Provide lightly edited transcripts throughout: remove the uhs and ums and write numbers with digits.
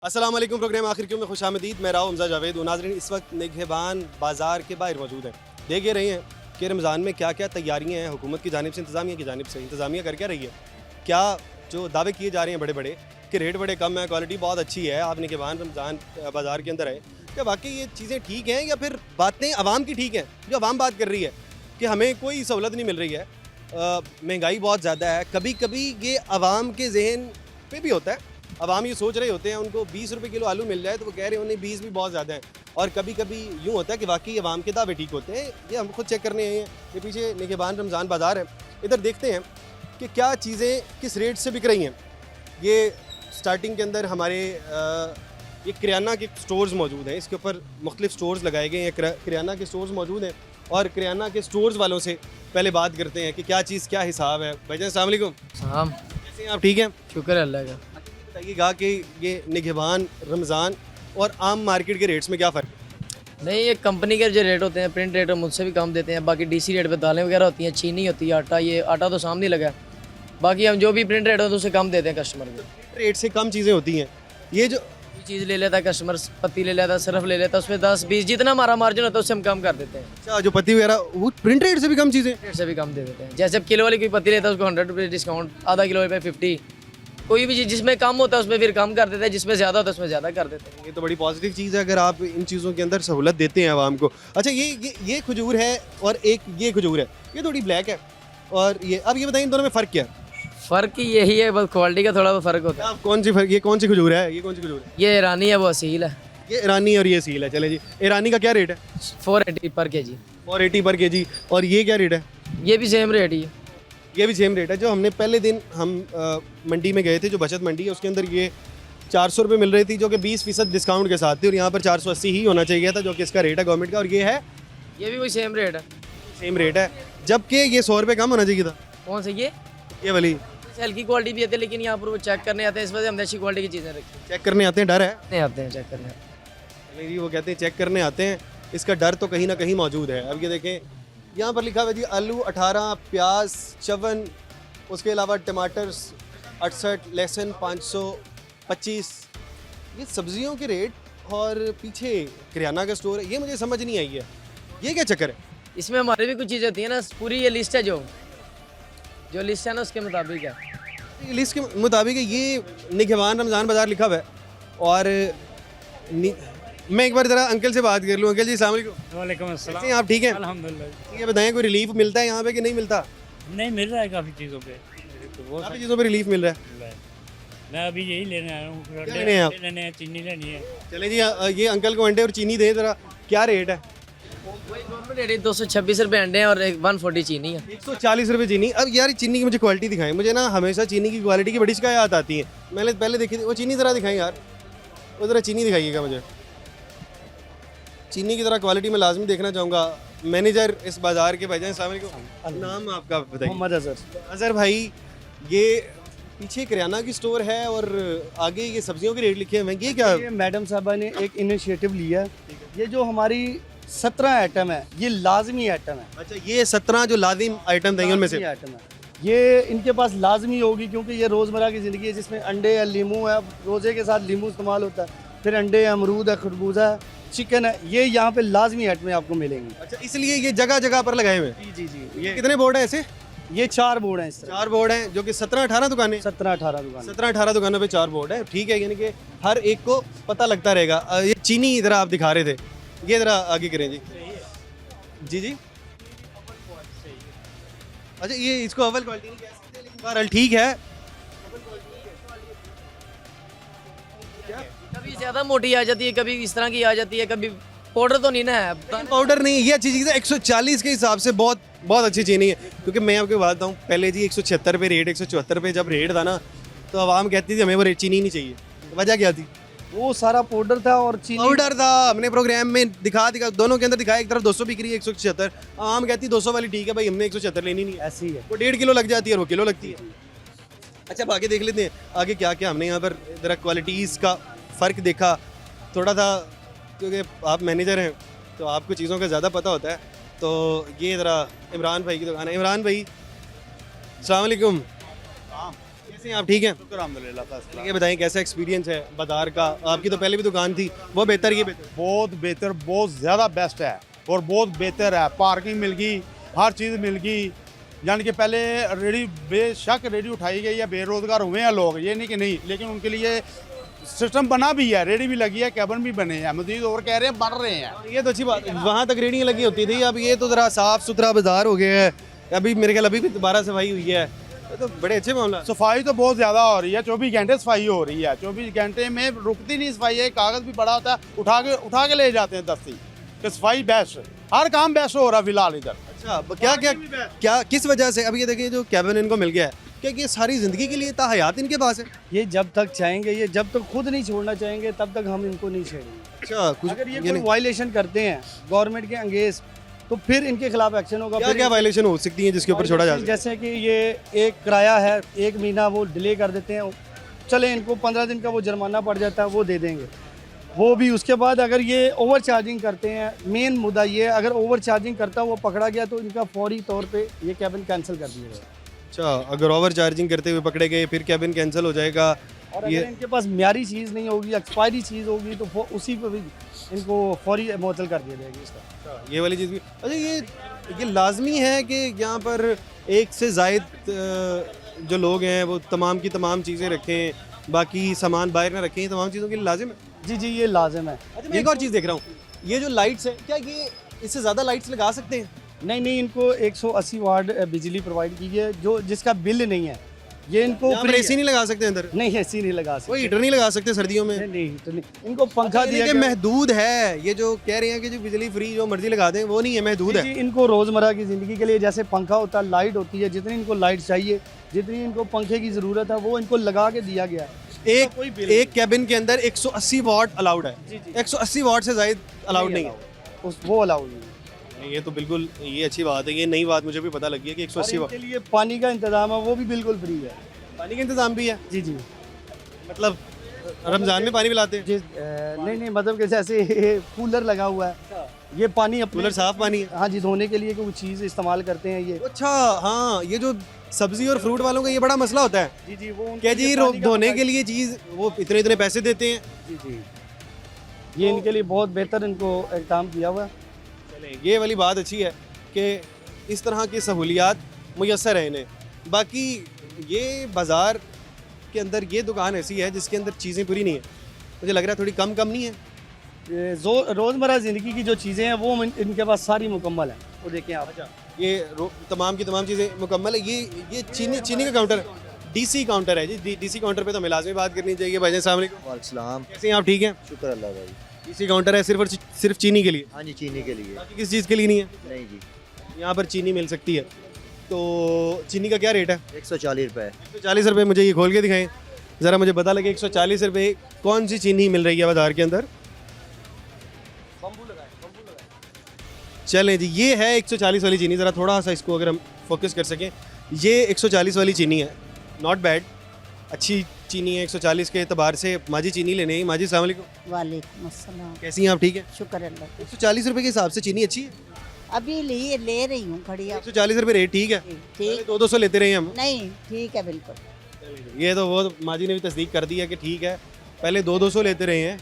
अस्सलाम वालेकुम। प्रोग्राम आखिर क्यों में खुशामदीद। मैं राव हमजा जावेद। नाज़रीन, इस वक्त निगहबान बाज़ार के बाहर मौजूद हैं। देख ही रहे हैं कि रमज़ान में क्या क्या तैयारियाँ हैं हुकूमत की जानिब से, इंतज़ामिया की जानिब से। इंतज़ामिया कर क्या रही है, क्या जो दावे किए जा रहे हैं बड़े बड़े कि रेट बड़े कम है, क्वालिटी बहुत अच्छी है, आप निगहबान रमज़ान बाज़ार के अंदर आए, क्या वाकई ये चीज़ें ठीक हैं या फिर बातें आवाम की ठीक हैं? जो आवाम बात कर रही है कि हमें कोई सहूलत नहीं मिल रही है, महंगाई बहुत ज़्यादा है। कभी कभी ये आवाम के जहन पे भी होता है, अवाम ये सोच रहे होते हैं उनको 20 रुपये किलो आलू मिल जाए तो वो कह रहे हैं उन्हें 20 भी बहुत ज़्यादा है। और कभी कभी यूँ होता है कि वाकई अवाम के दावे ठीक होते हैं। ये हम खुद चेक करने आए हैं। ये पीछे निगहबान रमज़ान बाज़ार है, इधर देखते हैं कि क्या चीज़ें किस रेट से बिक रही हैं। ये स्टार्टिंग के अंदर हमारे ये किराना के स्टोर्स मौजूद हैं, इसके ऊपर मुख्तलिफ स्टोर्स लगाए गए हैं, किराना के स्टोर्स मौजूद हैं। और किराना के स्टोर्स वालों से पहले बात करते हैं कि क्या चीज़ क्या हिसाब है। भाईजान अस्सलाम वालेकुम। शाम कैसे हैं आप, ठीक हैं? शुक्र है अल्लाह का। बताइएगा कि ये निगहबान रमज़ान और आम मार्केट के रेट्स में क्या फ़र्क है? नहीं, ये कंपनी के जो रेट होते हैं, प्रिंट रेट मुझसे भी कम देते हैं। बाकी डीसी रेट पे दालें वगैरह होती हैं, चीनी होती है, आटा, ये आटा तो सामने लगा है। बाकी हम जो भी प्रिंट रेट होता है उससे कम देते हैं कस्टमर को। रेट से कम चीज़ें होती हैं। ये जो कोई चीज़ ले लेता है कस्टमर, पत्ती ले लेता है, सिर्फ ले लेता है, उसमें 10-20 जितना हमारा मार्जिन होता है उससे हम कम कर देते हैं। अच्छा, जो पत्ती वगैरह वो प्रिंट रेट से भी कम चीज़ें। रेट से भी कम दे देते हैं। जैसे अब किलो वाली कोई पत्ती लेता है उसको 100 रुपये डिस्काउंट, आधा किलो पे 50। कोई भी चीज़ जिसमें कम होता है उसमें फिर कम कर देते हैं, जिसमें ज़्यादा होता है उसमें ज़्यादा कर देते हैं। ये तो बड़ी पॉजिटिव चीज़ है अगर आप इन चीज़ों के अंदर सहूलत देते हैं आवाम को। अच्छा, ये खजूर है और एक ये खजूर है, ये थोड़ी ब्लैक है और ये, अब ये बताइए इन दोनों में फ़र्क क्या है? फ़र्क यही है, बस क्वालिटी का थोड़ा बहुत फ़र्क होता है। आप कौन सी फ़र्क, ये कौन सी खजूर है, ये कौन सी खजूर है? ये ईरानी है, वो असील है। ये ईरानी और ये सील है। चले जी, ईरानी का क्या रेट है? 480 पर केजी। 480 पर केजी। और ये क्या रेट है? ये भी सेम रेट ही है। ये भी सेम रेट है। जो हमने पहले दिन हम मंडी में गए थे, जो बचत मंडी है, उसके अंदर ये 400 रुपये मिल रही थी, जो कि 20% डिस्काउंट के साथ थी। और यहाँ पर 480 ही होना चाहिए था, जो कि इसका रेट है गवर्नमेंट का। और ये है, ये भी वही सेम रेट है। सेम रेट है, जबकि ये 100 रुपये कम होना चाहिए था। कौन से ये वाली हल्की क्वालिटी भी आती है, लेकिन यहाँ पर वो चेक करने आते हैं, इस वजह से हमने अच्छी क्वालिटी की चीज़ें रखी चेक करने आते हैं, डर है? नहीं आते हैं चेक करने। नहीं जी, वो कहते हैं चेक करने आते हैं, इसका डर तो कहीं ना कहीं मौजूद है। अब ये देखें, यहाँ पर लिखा हुआ है जी आलू 18, प्याज 54, उसके अलावा टमाटर 68, लहसुन 525। ये सब्जियों के रेट और पीछे किराना का स्टोर है, ये मुझे समझ नहीं आई है, ये क्या चक्कर है? इसमें हमारी भी कुछ चीज़ें होती है ना, पूरी ये लिस्ट है, जो लिस्ट है ना उसके मुताबिक है। ये लिस्ट के मुताबिक है। ये निगहबान रमज़ान बाज़ार लिखा हुआ है। और मैं एक बार ज़रा अंकल से बात कर लूँ। अंकल जी अस्सलाम वालेकुम। वालेकुम अस्सलाम। कैसे हैं आप, ठीक हैं? अल्हम्दुलिल्लाह। ये बताएं, कोई रिलीफ मिलता है यहाँ पे कि नहीं मिलता? नहीं, मिल रहा है काफ़ी चीज़ों पे, तो बहुत काफ़ी चीज़ों पे रिलीफ मिल रहा है। मिल रहा है। मैं अभी यही लेने आया हूँ, लेने हैं आप? अंडे लेने हैं, चीनी लेनी है। चलें जी, ये अंकल को अंडे और चीनी दें ज़रा, क्या रेट है? वही नॉर्मल रेट 226 रुपये अंडे हैं और 140 चीनी है। 140 रुपये चीनी। अब यार चीनी की मुझे क्वालिटी दिखाएं, मुझे ना हमेशा चीनी की क्वालिटी की बड़ी शिकायत आती है। मैंने पहले देखी थी, वो चीनी ज़रा दिखाएं यार, वो ज़रा चीनी दिखाइएगा मुझे। चीनी की ज़रा क्वालिटी में लाजमी देखना चाहूँगा। मैनेजर इस बाज़ार के, भाईजान अस्सलाम वालेकुम, नाम आपका बताइए? मोहम्मद अजहर। अजहर भाई, ये पीछे किराना की स्टोर है और आगे ये सब्जियों के रेट लिखे हुए हैं, ये क्या? ये मैडम साहबा ने एक इनिशिएटिव लिया है। ये जो हमारी 17 आइटम है, ये लाजमी आइटम है। अच्छा, ये 17 जो लाजिम आइटम थे उनमें से? लाजमी आइटम है, ये इनके पास लाजमी होगी, क्योंकि ये रोज़मर्रा की ज़िंदगी है, जिसमें अंडे है, लीमू है, रोज़े के साथ लीमू इस्तेमाल होता है, फिर अंडे है, अमरूद है, खरबूजा है, चिकन है, ये यहाँ पे लाजमी आइटमें आपको मिलेंगी। अच्छा, इसलिए ये जगह जगह पर लगाए हुए हैं। जी जी जी। ये कितने बोर्ड हैं ऐसे? ये 4 बोर्ड हैं इस तरह, 4 बोर्ड हैं, जो कि 17-18 दुकानें, 17-18 दुकान। 17-18 दुकानों पे 4 बोर्ड है। ठीक है, यानी कि हर एक को पता लगता रहेगा। ये चीनी ज़रा आप दिखा रहे थे, ये ज़रा आगे करें जी। जी जी। अच्छा, ये इसको अव्वल क्वालिटी नहीं कह सकते, लेकिन बहरहाल ठीक है। कभी ज़्यादा मोटी आ जाती है, कभी इस तरह की आ जाती है, कभी पाउडर तो नहीं ना है। पाउडर नहीं, ये अच्छी चीज़ है। 140 के हिसाब से बहुत बहुत अच्छी चीनी है। क्योंकि मैं आपको बात बताऊँ, पहले जी 176 पे रेट, 174 पे जब रेट था ना, तो आवाम कहती थी हमें वो रेट चीनी नहीं चाहिए। वजह क्या थी? वो सारा पाउडर था और चीनी। पाउडर था, हमने प्रोग्राम में दिखा दोनों के अंदर दिखाया। एक तरफ 200 बिक रही है, 176। आम कहती 200 वाली ठीक है भाई, हमने 176 लेनी नहीं है। ऐसी ही है। वो 1.5 किलो लग जाती है और वो किलो लगती है। अच्छा, अब आगे देख लेते हैं आगे क्या क्या हमने यहाँ पर ज़रा क्वालिटीज़ का फ़र्क देखा थोड़ा था, क्योंकि आप मैनेजर हैं तो आपको चीज़ों का ज़्यादा पता होता है। तो ये ज़रा इमरान भाई की दुकान है। इमरान भाई अस्सलाम वालेकुम। कैसे कैसे हैं आप, ठीक हैं? अल्हम्दुलिल्लाह फर्स्ट क्लास। ये बताएं कैसा एक्सपीरियंस है बाजार का? आपकी तो पहले भी दुकान थी, वो बेहतर, ये बेहतर? बहुत बेहतर, बहुत ज़्यादा बेस्ट है और बहुत बेहतर है। पार्किंग मिल गई, हर चीज़ मिल गई। यानी कि पहले रेडी बेशक रेडी उठाई गई है, बेरोज़गार हुए हैं लोग, ये नहीं कि नहीं, लेकिन उनके लिए सिस्टम बना भी है, रेडी भी लगी है, कैबिन भी बने हैं, मजीद और कह रहे हैं बन रहे हैं। ये तो अच्छी बात है, वहाँ तक रेडियाँ लगी होती थी, अब ये तो ज़रा साफ़ सुथरा बाजार हो गया है। अभी मेरे ख्याल अभी भी दोबारा सफाई हुई है, तो बड़े अच्छे मामला। सफाई तो बहुत ज़्यादा हो रही है, 24 घंटे सफाई हो रही है, 24 घंटे में रुकती नहीं सफाई है। कागज़ भी बड़ा होता है, उठा के ले जाते हैं दस्ती कि सफाई बेस्ट, हर काम बेस्ट हो रहा है फिलहाल इधर। अच्छा, क्या किस वजह से? अब ये देखिए जो कैबिन इनको मिल गया है, क्या ये सारी ज़िंदगी के लिए ताहयात इनके पास है? ये जब तक चाहेंगे, ये जब तक खुद नहीं छोड़ना चाहेंगे तब तक हम इनको नहीं छेड़ेंगे। अच्छा, कुछ अगर ये यानी कोई वायलेशन करते हैं गवर्नमेंट के अंगेज, तो फिर इनके खिलाफ एक्शन होगा। क्या फिर क्या वायलेशन हो सकती है जिसके ऊपर छोड़ा जा सकता है? जैसे कि ये एक किराया है, 1 महीना वो डिले कर देते हैं, चले इनको 15 दिन का वो जुर्माना पड़ जाता है, वो दे देंगे वो भी। उसके बाद अगर ये ओवर चार्जिंग करते हैं, मेन मुद्दा ये, अगर ओवर चार्जिंग करता है वो पकड़ा गया तो इनका फौरी तौर पे ये कैबिन कैंसिल कर दिया जाएगा। अच्छा, अगर ओवर चार्जिंग करते हुए पकड़े गए फिर कैबिन कैंसिल हो जाएगा। और अगर ये इनके पास म्यारी चीज़ नहीं होगी, एक्सपायरी चीज़ होगी, तो उसी पे भी इनको फौरी मुअत्तल कर दिया जाएगी इसका। ये वाली चीज़ भी। अच्छा, ये लाजमी है कि यहाँ पर एक से ज़ायद जो लोग हैं वो तमाम की तमाम चीज़ें रखें, बाकी सामान बाहर ना रखें, तमाम चीज़ों के लिए लाजिम है? जी ये लाजिम है। अच्छा, मैं एक और चीज़ देख रहा हूँ, ये जो लाइट्स है, क्या ये इससे ज़्यादा लाइट्स लगा सकते हैं? नहीं, इनको 180 वाट बिजली प्रोवाइड की है, जो जिसका बिल नहीं है, ये इनको यहाँ पर फ्री एसी नहीं लगा सकते अंदर? नहीं, एसी नहीं लगा कोई सकते। हीटर नहीं लगा सकते सर्दियों में? नहीं, तो नहीं, इनको पंखा दिया कि गया। महदूद है, ये जो कह रहे हैं कि जो बिजली फ्री जो मर्जी लगा दें, वो नहीं है, महदूद है। जी, इनको रोज़मर्रा की ज़िंदगी के लिए जैसे पंखा होता है, लाइट होती है, जितनी इनको लाइट चाहिए, जितनी इनको पंखे की ज़रूरत है, वो इनको लगा के दिया गया है। एक कैबिन के अंदर 180 वाट अलाउड है। 180 वाट से ज़ायद अलाउड नहीं है। वो अलाउड नहीं है। नहीं, ये तो बिल्कुल ये अच्छी बात है, ये नई बात मुझे भी पता लगी है कि 180 और वाट। इनके लिए पानी का इंतजाम है, वो भी बिल्कुल फ्री है। पानी का इंतजाम भी है? जी मतलब रमज़ान में पानी पिलाते हैं? जी नहीं, मतलब कि जैसे कूलर लगा हुआ है, ये पानी अपने कूलर साफ पानी है? हाँ जी, धोने के लिए कोई चीज़ इस्तेमाल करते हैं ये। अच्छा, हाँ, ये जो सब्जी और फ्रूट वालों का ये बड़ा मसला होता है जी वो क्या जी, धोने के लिए चीज़ वो इतने पैसे देते हैं। जी ये इनके लिए बहुत बेहतर इनको इक़दाम किया हुआ है। चलें, ये वाली बात अच्छी है कि इस तरह की सहूलियात मुयस्सर है इन्हें। बाकी ये बाज़ार के अंदर ये दुकान ऐसी है जिसके अंदर चीज़ें पूरी नहीं है, मुझे लग रहा है थोड़ी कम नहीं है। ये रोज़मर्रा ज़िंदगी की जो चीज़ें हैं वो इनके पास सारी मुकम्मल हैं। वो देखें आप, ये तमाम की तमाम चीज़ें मुकम्मल है। ये चीनी का काउंटर है, डीसी काउंटर है जी। डीसी काउंटर पे तो हमें लाजमी बात करनी चाहिए। भाई अस्सलाम वालेकुम। वालेकुम, कैसे हैं आप, ठीक हैं? शुक्र अल्लाह भाई। डीसी काउंटर है सिर्फ और सिर्फ चीनी के लिए? हाँ जी, चीनी के लिए। बाकी किस चीज़ के लिए नहीं है? नहीं जी, यहाँ पर चीनी मिल सकती है। तो चीनी का क्या रेट है? 140 रुपये। 140 रुपये। मुझे ये खोल के दिखाएं ज़रा, मुझे पता लगे 140 रुपये कौन सी चीनी मिल रही है बाज़ार के अंदर। चलें जी, ये है 140 वाली चीनी। ज़रा थोड़ा सा इसको अगर हम फोकस कर सकें, ये 140 वाली चीनी है, नॉट बैड, अच्छी चीनी है 140 के एतबार से। माजी चीनी लेने ही। माजी अस्सलाम वालेकुम। वालेकुम अस्सलाम। कैसी हैं आप, ठीक है? शुक्र अल्लाह। 140 रुपये के हिसाब से चीनी अच्छी है? अभी ले रही हूँ खड़ी आप। 140 रुपये रेट ठीक है? ठीक 200 लेते रहे हम। नहीं, ठीक है बिल्कुल। ये तो वो माजी ने भी तस्दीक कर दी है कि ठीक है, पहले 200 लेते रहे हैं।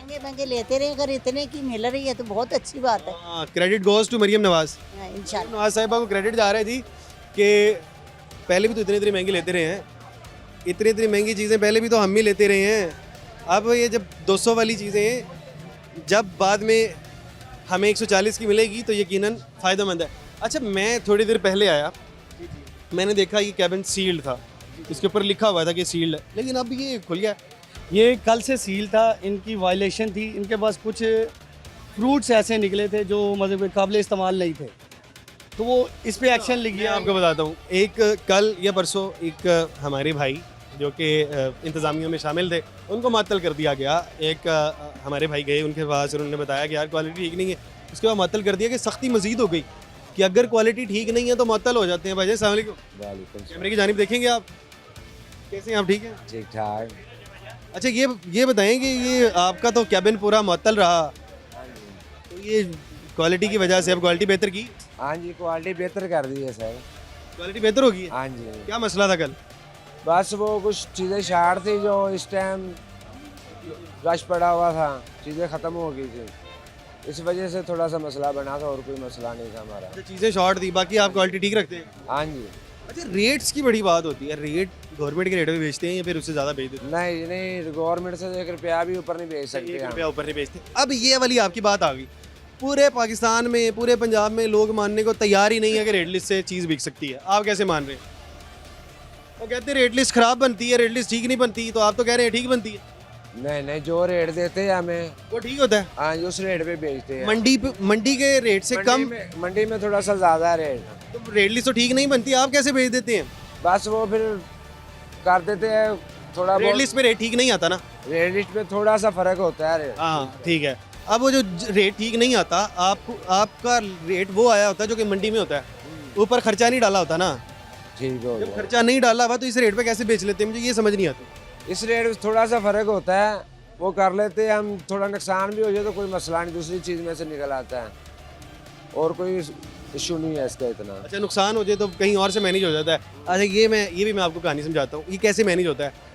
इतने महंगे लेते रहे, अगर इतने की मिल रही है तो बहुत अच्छी बात है। हाँ, क्रेडिट गोज़ टू मरियम नवाज़। हाँ, इंशाल्लाह। नवाज साहिबा को क्रेडिट जा रहा है जी कि पहले भी तो इतनी महंगी लेते रहे हैं, इतनी महंगी चीज़ें पहले भी तो हम ही लेते रहे हैं। अब ये जब 200 वाली चीज़ें जब बाद में हमें 140 की मिलेगी तो यकीनन फ़ायदेमंद है। अच्छा, मैं थोड़ी देर पहले आया, मैंने देखा ये कैबिन सील्ड था, इसके ऊपर लिखा हुआ था कि सील्ड है, लेकिन अब ये खुल गया। ये कल से सील था, इनकी वायलेशन थी। इनके पास कुछ फ्रूट्स ऐसे निकले थे जो मतलब काबिल इस्तेमाल नहीं थे, तो वो इस पे एक्शन लिख मैं गया। आपको बताता हूँ, एक कल या परसों एक हमारे भाई जो कि इंतज़ामिया में शामिल थे, उनको मअतल कर दिया गया। एक हमारे भाई गए उनके पास और उन्होंने बताया कि यार क्वालिटी ठीक नहीं है। उसके बाद मअतल कर दिया कि सख्ती मज़ीद हो गई कि अगर क्वालिटी ठीक नहीं है तो मअतल हो जाते हैं। भाई अस्सलाम वालेकुम। वालेकुम कैमरे की जानिब देखेंगे आप, कैसे हैं आप, ठीक हैं? ठीक ठाक। अच्छा, ये बताएं कि ये आपका तो कैबिन पूरा मअतल रहा, तो ये क्वालिटी की वजह से अब क्वालिटी बेहतर की? हाँ जी, क्वालिटी बेहतर कर दी है सर। क्वालिटी बेहतर होगी? हाँ जी, क्या मसला था कल? बस वो कुछ चीज़ें शार्ट थी जो इस टाइम रश पड़ा हुआ था, चीज़ें ख़त्म हो गई थी, इस वजह से थोड़ा सा मसला बना था और कोई मसला नहीं था हमारा। अच्छा, चीज़ें शॉर्ट थी, बाकी आप क्वालिटी ठीक रखते हैं। हाँ जी। अच्छा, रेट्स की बड़ी बात होती है, रेट गवर्नमेंट के रेट पे बेचते हैं या फिर उससे ज़्यादा बेच देते हैं? नहीं नहीं, गवर्नमेंट से 1 रुपया भी ऊपर नहीं बेच सकते एक हम। रुपया ऊपर नहीं बेचते। अब ये वाली आपकी बात आ गई, पूरे पाकिस्तान में, पूरे पंजाब में लोग मानने को तैयार ही नहीं है कि रेट लिस्ट से चीज़ बिक सकती है। आप कैसे मान रहे हैं? वो कहते हैं रेट लिस्ट खराब बनती है, रेट लिस्ट ठीक नहीं बनती, तो आप तो कह रहे हैं ठीक बनती है। नहीं नहीं, जो रेट देते हैं हमें वो ठीक होता है। हाँ उस रेट पे बेचते हैं। मंडी के रेट से कम, मंडी में थोड़ा सा ज़्यादा है रेट। तो रेट लिस्ट तो ठीक नहीं बनती, आप कैसे बेच देते हैं? बस वो फिर कर देते हैं थोड़ा रेट बहुत। लिस्ट में रेट ठीक नहीं आता ना। रेट लिस्ट में थोड़ा सा फ़र्क होता है रेट। हाँ ठीक है। अब वो जो रेट ठीक नहीं आता, आपको आपका रेट वो आया होता है जो कि मंडी में होता है, ऊपर खर्चा नहीं डाला होता ना। ठीक हो जब गया। खर्चा नहीं डाला हुआ तो इस रेट पे कैसे बेच लेते हैं, मुझे ये समझ नहीं आता। इस रेट में थोड़ा सा फ़र्क होता है, वो कर लेते हैं हम। थोड़ा नुकसान भी हो जाए तो कोई मसला नहीं, दूसरी चीज़ में से निकल आता है और कोई इशू नहीं है इसका इतना। अच्छा, नुकसान हो जाए तो कहीं और से मैनेज हो जाता है। अच्छा, ये भी मैं आपको कहानी समझाता हूँ, ये कैसे मैनेज होता है।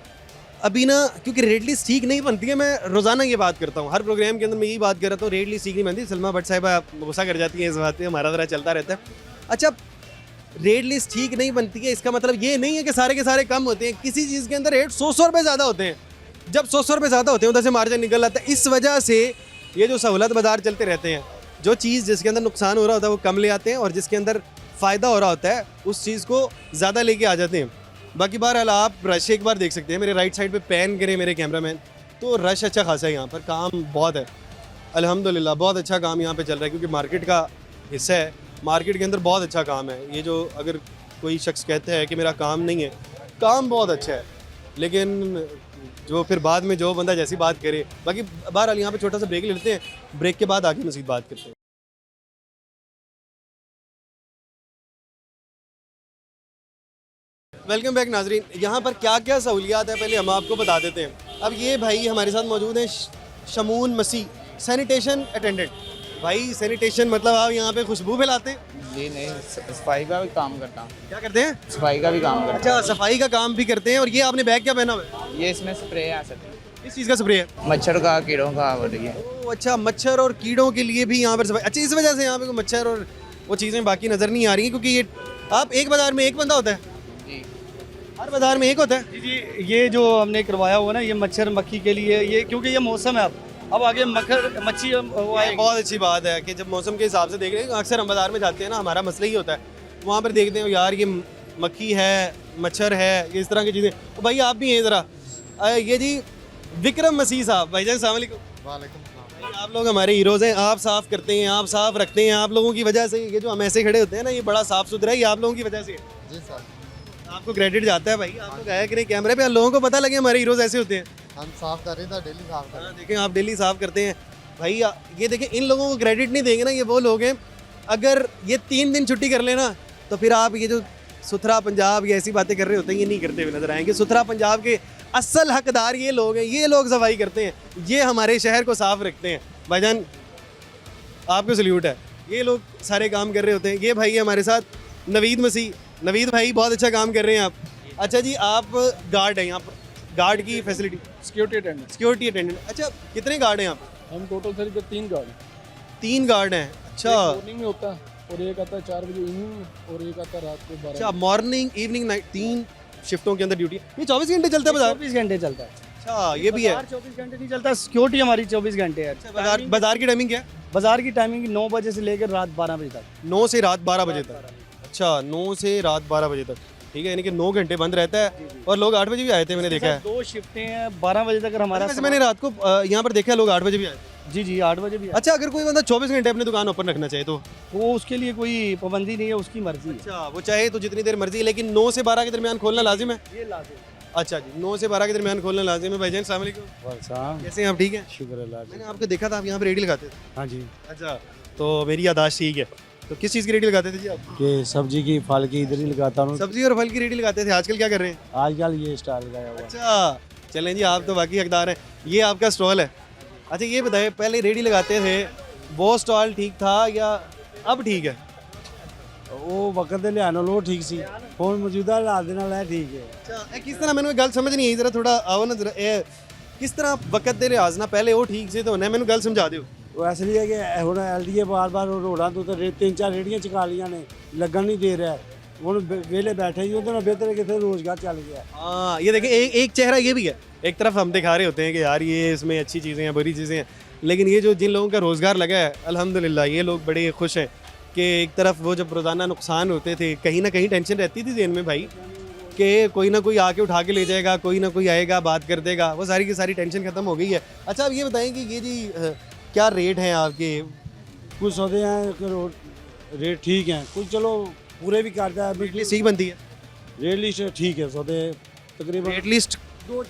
अभी ना, क्योंकि रेट लिस्ट ठीक नहीं बनती है, मैं रोज़ाना ये बात करता हूँ, हर प्रोग्राम के अंदर मैं यही बात कर रहा हूँ, रेट लिस्ट ठीक नहीं बनती। सलमा भट्ट साहिबा गुस्सा कर जाती है इस बात पे, हमारा ज़रा चलता रहता है। अच्छा, रेट लिस्ट ठीक नहीं बनती है, इसका मतलब ये नहीं है कि सारे के सारे कम होते हैं। किसी चीज़ के अंदर रेट 100 रुपये ज़्यादा होते हैं। जब 100 रुपये ज़्यादा होते हैं उधर से मार्जिन निकल आता है। इस वजह से ये जो सहूलत बाजार चलते रहते हैं, जो चीज़ जिसके अंदर नुकसान हो रहा होता है वो कम ले आते हैं, और जिसके अंदर फ़ायदा हो रहा होता है उस चीज़ को ज़्यादा लेके आ जाते हैं। बाकी बहरहाल आप रश एक बार देख सकते हैं, मेरे राइट साइड पे पैन करें मेरे कैमरामैन, तो रश अच्छा खासा है यहाँ पर, काम बहुत है अल्हम्दुलिल्लाह, बहुत अच्छा काम यहाँ पे चल रहा है, क्योंकि मार्केट का हिस्सा है, मार्केट के अंदर बहुत अच्छा काम है। ये जो अगर कोई शख्स कहता है कि मेरा काम नहीं है, काम बहुत अच्छा है, लेकिन जो फिर बाद में जो बंदा जैसी बात करे। बाकी बहरहाल यहाँ पे छोटा सा ब्रेक ले लेते हैं, ब्रेक के बाद आगे मज़ीद बात करते हैं। वेलकम बैक नाजरीन। यहाँ पर क्या क्या सहूलियात है पहले हम आपको बता देते हैं। अब ये भाई हमारे साथ मौजूद हैं शमून मसीह, सैनिटेशन अटेंडेंट। भाई सैनिटेशन मतलब आप यहाँ पे खुशबू फैलाते हैं? जी नहीं, सफाई का भी काम करता हूँ। क्या करते हैं? सफाई का भी काम करता अच्छा, सफाई का काम भी करते हैं। और ये आपने बैग क्या पहना हुआ है? हूँ। ये इसमें स्प्रे आ सकते हैं, किस चीज़ का स्प्रे है? मच्छर का, कीड़ों का और ये। ओह अच्छा, मच्छर और कीड़ों के लिए भी यहाँ पर सफाई। अच्छा, इस वजह से यहाँ पे मच्छर और वो चीज़ें बाकी नज़र नहीं आ रही हैं, क्योंकि ये आप एक बाज़ार में एक बंदा होता है, जी हर बाज़ार में एक होता है। जी जी, ये जो हमने करवाया हुआ ना, ये मच्छर मक्खी के लिए, ये क्योंकि ये मौसम है अब आगे मच्छी वो ये आएगी। बहुत अच्छी बात है कि जब मौसम के हिसाब से देख रहे हैं, अक्सर हम बाज़ार में जाते हैं ना, हमारा मसला ही होता है, वहाँ पर देखते हैं यार ये मक्खी है, मच्छर है, ये इस तरह की चीज़ें। तो भाई आप भी हैं ज़रा, ये जी विक्रम मसीह साहब, भाईजान अस्सलाम वालेकुम। वालेकुम। आप लोग हमारे हीरोज़ हैं, आप साफ़ करते हैं, आप साफ़ रखते हैं, आप लोगों की वजह से ये जो हम ऐसे खड़े होते हैं ना, ये बड़ा साफ़ सुथरा है, ये आप लोगों की वजह से है। जी सर, आपको क्रेडिट जाता है भाई, आप लोग आया करें कैमरे पे, लोगों को पता लगे हमारे हीरोज़ ऐसे होते हैं। हम साफ कर रहे थे, डेली साफ कर रहे हाँ, देखें आप डेली साफ़ करते हैं भाई। ये देखें, इन लोगों को क्रेडिट नहीं देंगे ना, ये वो लोग हैं, अगर ये 3 दिन छुट्टी कर लेना तो फिर आप ये जो सुथरा पंजाब ये ऐसी बातें कर रहे होते हैं, ये नहीं करते हुए नजर आएंगे। सुथरा पंजाब के असल हकदार ये लोग हैं, ये लोग सफाई करते हैं, ये हमारे शहर को साफ रखते हैं। भाईजान आपको सल्यूट है, ये लोग सारे काम कर रहे होते हैं। ये भाई है हमारे साथ नवीद मसीह, नवीद भाई बहुत अच्छा काम कर रहे हैं आप। अच्छा जी, आप गार्ड हैं यहाँ पर, गार्ड की फैसिलिटी, सिक्योरिटी अटेंडेंट। अच्छा, कितने गार्ड हैं यहाँ पर? हम टोटल सर 3 गार्ड, 3 गार्ड हैं। अच्छा, मॉर्निंग में होता है और एक आता है 4 बजे इवनिंग में, और एक आता है रात को 12 अच्छा, मॉर्निंग इवनिंग नाइट, 3 शिफ्टों के अंदर ड्यूटी। ये 24 घंटे चलता है बाजार? 24 घंटे चलता है। अच्छा, ये भी है। 24 घंटे नहीं चलता, सिक्योरिटी हमारी 24 घंटे है। बाजार की टाइमिंग क्या है? बाजार की टाइमिंग 9 बजे से लेकर रात 12 बजे तक। 9 से रात 12 बजे तक। अच्छा, 9 से रात 12 बजे तक, ठीक है, यानी कि 9 घंटे बंद रहता है। और लोग 8 बजे भी आए थे, मैंने देखा है। 2 शिफ्टें हैं, 12 बजे तक हमारा। वैसे मैंने रात को यहाँ पर देखा है, लोग 8 बजे भी आए थे। जी जी, 8 बजे भी। अच्छा, अगर कोई बंदा 24 घंटे अपनी दुकान ओपन रखना चाहे तो वो उसके लिए कोई पाबंदी नहीं है, उसकी मर्जी है। अच्छा, वो चाहे तो जितनी देर मर्जी, लेकिन 9 से 12 के दरमियान खोलना लाजिम है। ये लाजिम। अच्छा जी, 9 से 12 के दरमियान खोलना लाजिम है। भाईजान अस्सलाम वालेकुम, कैसे हैं आप? ठीक है, शुक्र अल्लाह। मैंने आपको देखा था, आप यहाँ पर रेडी लगाते थे। हाँ जी, अच्छा, तो मेरी यादाश्त ठीक है। तो किस चीज़ की रेडी लगाते थे जी आप? ये सब्जी की, फल की इधर ही लगाता हूँ। सब्जी और फल की रेडी लगाते थे। आजकल क्या कर रहे हैं? आजकल ये स्टाइल लगाया हुआ। अच्छा, चलें जी, आप तो बाकी हकदार हैं। ये आपका स्टॉल है। अच्छा, ये बताएं, पहले रेडी लगाते थे, वो स्टॉल ठीक था या अब ठीक है? वो वक्त दे लिहाज नाल वो ठीक सी, ਹੁਣ ਮੌਜੂਦਾ ਹਾਲਾਤ ਦੇ ਨਾਲ ਇਹ ਠੀਕ ਹੈ। ਅੱਛਾ ਇਹ ਕਿਸ ਤਰ੍ਹਾਂ ਮੈਨੂੰ ਇਹ ਗੱਲ ਸਮਝ ਨਹੀਂ ਆਈ ਜ਼ਰਾ ਥੋੜਾ ਆਓ ਨਾ ਜ਼ਰਾ ਇਹ ਕਿਸ ਤਰ੍ਹਾਂ ਵਕਤ ਦੇ ਲਿਹਾਜ਼ ਨਾਲ ਪਹਿਲੇ ਉਹ ਠੀਕ ਸੀ ਤੇ ਹੁਣ ਇਹ ਮੈਨੂੰ ਗੱਲ ਸਮਝਾ ਦਿਓ। ਉਹ ਇਸ ਲਈ ਹੈ ਕਿ ਹੁਣ ਐਲਡੀਏ ਬਾਰ-ਬਾਰ ਰੋਡਾਂ ਤੋਂ ਤੇ 3-4 ਰੇੜੀਆਂ ਚਕਾ ਲੀਆਂ ਨੇ, ਲੱਗਣ नहीं दे रहा है। ਹੁਣ ਵਿਹਲੇ बैठे ही ਉਹਦੇ ਨਾਲ बेहतर है कितने रोजगार चल गया। हाँ ये देखिए एक चेहरा ये भी है, एक तरफ हम दिखा रहे होते हैं कि यार ये इसमें अच्छी चीज़ें हैं बुरी चीज़ें हैं, लेकिन ये जो जिन लोगों का रोज़गार लगा है अल्हम्दुलिल्लाह ये लोग बड़े खुश हैं कि एक तरफ वो जब रोज़ाना नुकसान होते थे कहीं ना कहीं टेंशन रहती थी जेन में भाई कि कोई ना कोई आके उठा के ले जाएगा, कोई ना कोई आएगा बात कर देगा, वो सारी की सारी टेंशन ख़त्म हो गई है। अच्छा अब ये बताएं कि ये जी क्या रेट हैं आपके? कुछ सौदे हैं कि रेट ठीक हैं, कुछ चलो पूरे भी करता है, रेट लिस्ट ठीक बनती है? रेट लिस्ट ठीक है, सौदे तकरीबन रेट लिस्ट